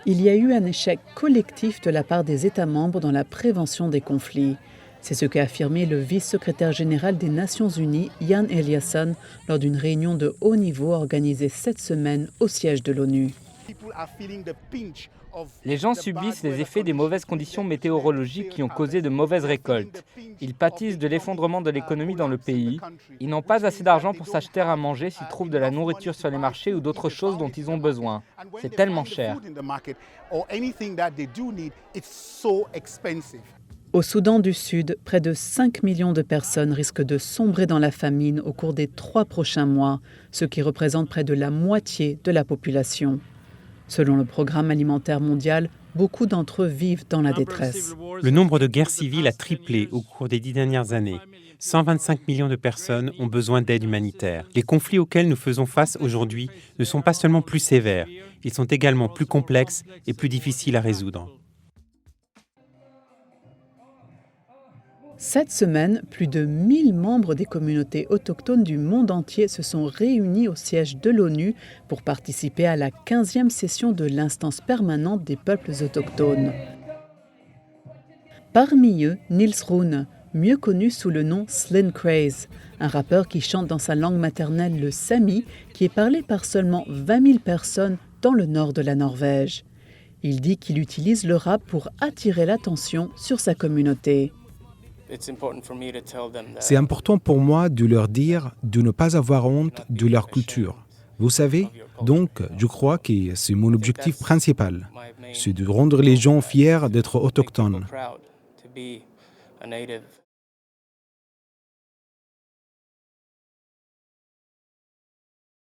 Il y a eu un échec collectif de la part des États membres dans la prévention des conflits. C'est ce qu'a affirmé le vice-secrétaire général des Nations Unies, Jan Eliasson, lors d'une réunion de haut niveau organisée cette semaine au siège de l'ONU. Les gens subissent les effets des mauvaises conditions météorologiques qui ont causé de mauvaises récoltes. Ils pâtissent de l'effondrement de l'économie dans le pays. Ils n'ont pas assez d'argent pour s'acheter à manger s'ils trouvent de la nourriture sur les marchés ou d'autres choses dont ils ont besoin. C'est tellement cher. Au Soudan du Sud, près de 5 millions de personnes risquent de sombrer dans la famine au cours des 3 prochains mois, ce qui représente près de la moitié de la population. Selon le Programme alimentaire mondial, beaucoup d'entre eux vivent dans la détresse. Le nombre de guerres civiles a triplé au cours des 10 dernières années. 125 millions de personnes ont besoin d'aide humanitaire. Les conflits auxquels nous faisons face aujourd'hui ne sont pas seulement plus sévères, ils sont également plus complexes et plus difficiles à résoudre. Cette semaine, plus de 1000 membres des communautés autochtones du monde entier se sont réunis au siège de l'ONU pour participer à la 15e session de l'instance permanente des peuples autochtones. Parmi eux, Nils Rune, mieux connu sous le nom Slin Craze, un rappeur qui chante dans sa langue maternelle le sami, qui est parlé par seulement 20 000 personnes dans le nord de la Norvège. Il dit qu'il utilise le rap pour attirer l'attention sur sa communauté. C'est important pour moi de leur dire de ne pas avoir honte de leur culture. Vous savez, donc je crois que c'est mon objectif principal, c'est de rendre les gens fiers d'être autochtones.